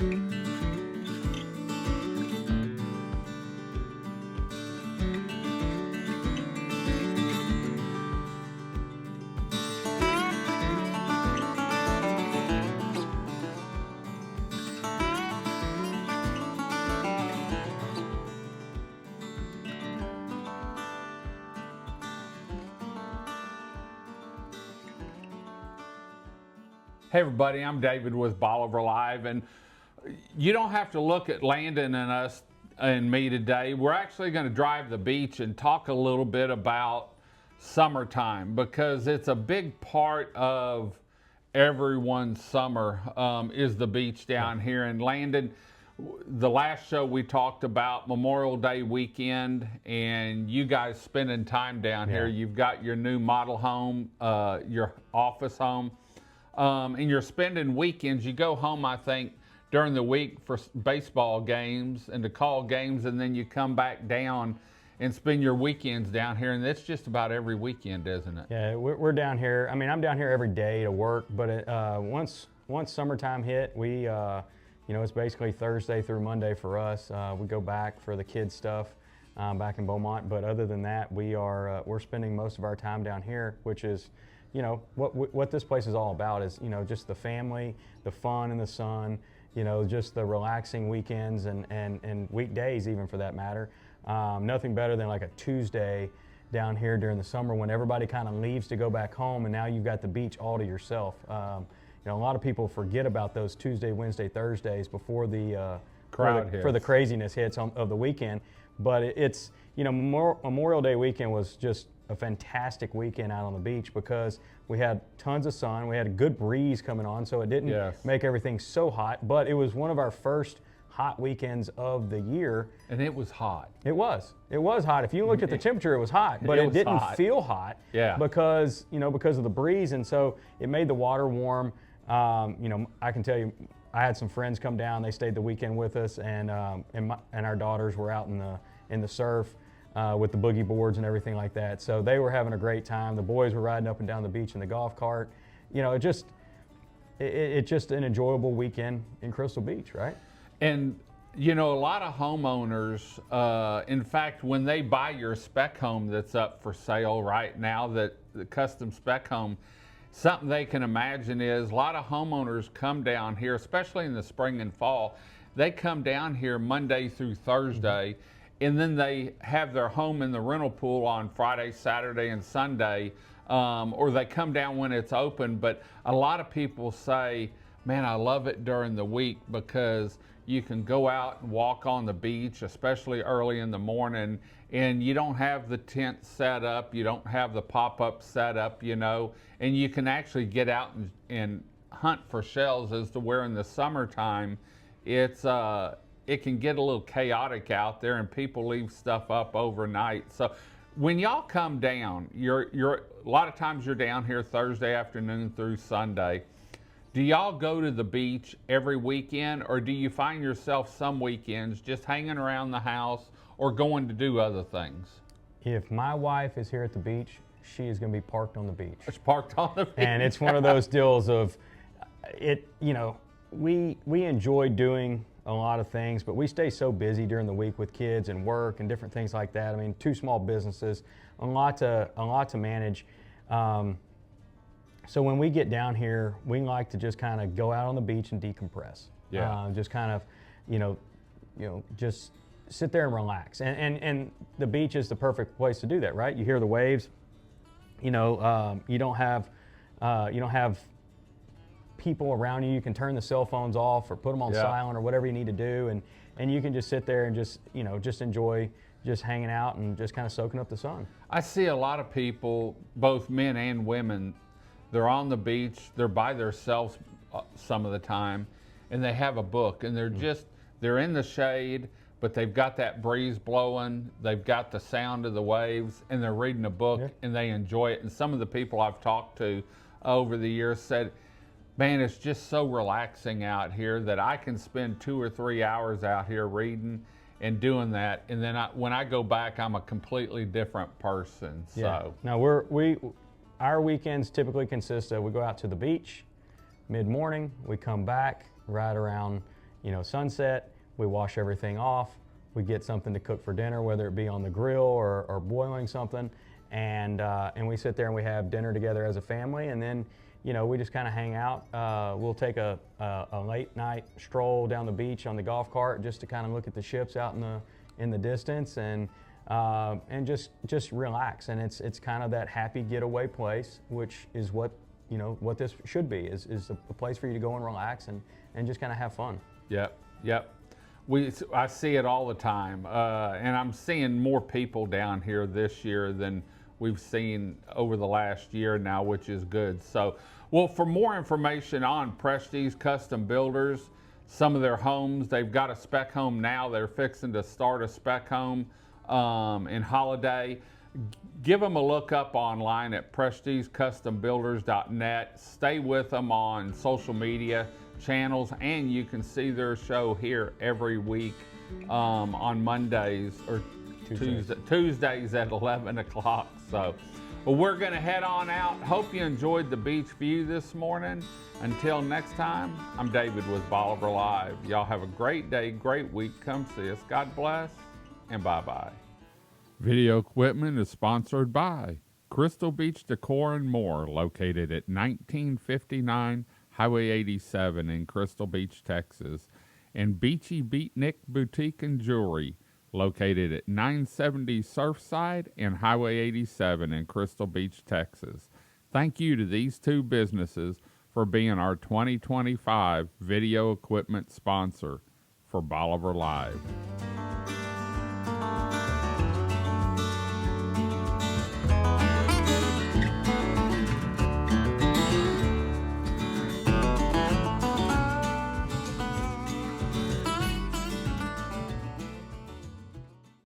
Hey everybody, I'm David with Bolivar Live, and you don't have to look at Landon and us and me today. We're actually going to drive the beach and talk a little bit about summertime, because it's a big part of everyone's summer is the beach down here. And Landon, the last show we talked about Memorial Day weekend and you guys spending time down here. You've got your new model home, your office home. And you're spending weekends. You go home, I think, during the week for baseball games and to call games, and then you come back down and spend your weekends down here. And that's just about every weekend, isn't it? Yeah, we're down here. I mean, I'm down here every day to work, but once summertime hit, we, it's basically Thursday through Monday for us. We go back for the kids' stuff back in Beaumont, but other than that, we're spending most of our time down here, which is, what this place is all about is, just the family, the fun and the sun, just the relaxing weekends and weekdays even for that matter. Nothing better than like a Tuesday down here during the summer when everybody kind of leaves to go back home, and now you've got the beach all to yourself. A lot of people forget about those Tuesday, Wednesday, Thursdays before the for the craziness hits of the weekend. But it's, Memorial Day weekend was just a fantastic weekend out on the beach because we had tons of sun. We had a good breeze coming on, so it didn't make everything so hot, but it was one of our first hot weekends of the year. And it was hot. It was hot. If you looked at the temperature, it was hot, but it didn't feel hot because of the breeze, and so it made the water warm. I can tell you, I had some friends come down. They stayed the weekend with us, and our daughters were out in the surf with the boogie boards and everything like that. So they were having a great time. The boys were riding up and down the beach in the golf cart. It's just an enjoyable weekend in Crystal Beach, right? And a lot of homeowners, in fact, when they buy your spec home that's up for sale right now, that the custom spec home, something they can imagine is a lot of homeowners come down here, especially in the spring and fall. They come down here Monday through Thursday, and then they have their home in the rental pool on Friday, Saturday, and Sunday, or they come down when it's open. But a lot of people say, man, I love it during the week because you can go out and walk on the beach, especially early in the morning, and you don't have the tent set up, you don't have the pop-up set up, and you can actually get out and hunt for shells, as to where in the summertime it can get a little chaotic out there and people leave stuff up overnight. So when y'all come down, you're a lot of times you're down here Thursday afternoon through Sunday. Do y'all go to the beach every weekend, or do you find yourself some weekends just hanging around the house or going to do other things? If my wife is here at the beach, she is going to be parked on the beach. It's parked on the beach. And it's one of those deals of it, we enjoy doing a lot of things, but we stay so busy during the week with kids and work and different things like that. I mean, 2 small businesses, a lot to manage. So when we get down here, we like to just kind of go out on the beach and decompress. Just kind of, just sit there and relax. And the beach is the perfect place to do that, right? You hear the waves. You don't have people around you. You can turn the cell phones off or put them on silent or whatever you need to do, and you can just sit there and just enjoy just hanging out and just kind of soaking up the sun. I see a lot of people, both men and women, they're on the beach, they're by themselves some of the time, and they have a book, and they're in the shade, but they've got that breeze blowing, they've got the sound of the waves, and they're reading a book, and they enjoy it. And some of the people I've talked to over the years said, man, it's just so relaxing out here that I can spend 2 or 3 hours out here reading and doing that, and then when I go back, I'm a completely different person. So now our weekends typically consist of, we go out to the beach mid-morning, we come back right around sunset, we wash everything off, we get something to cook for dinner, whether it be on the grill or boiling something, and we sit there and we have dinner together as a family, and then we just kind of hang out. We'll take a late night stroll down the beach on the golf cart just to kind of look at the ships out in the distance, and just relax. And it's kind of that happy getaway place, which is what this should be, is a place for you to go and relax and just kind of have fun. Yep. I see it all the time, and I'm seeing more people down here this year than we've seen over the last year now, which is good. So, well, for more information on Prestige Custom Builders, some of their homes, they've got a spec home now. They're fixing to start a spec home in Holiday. Give them a look up online at prestigecustombuilders.net. Stay with them on social media channels, and you can see their show here every week on Mondays or Tuesdays at 11 o'clock. So, well, we're going to head on out. Hope you enjoyed the beach view this morning. Until next time, I'm David with Bolivar Live. Y'all have a great day, great week. Come see us. God bless, and bye-bye. Video equipment is sponsored by Crystal Beach Decor and More, located at 1959 Highway 87 in Crystal Beach, Texas, and Beachy Beatnik Boutique and Jewelry, located at 970 Surfside and Highway 87 in Crystal Beach, Texas. Thank you to these two businesses for being our 2025 video equipment sponsor for Bolivar Live.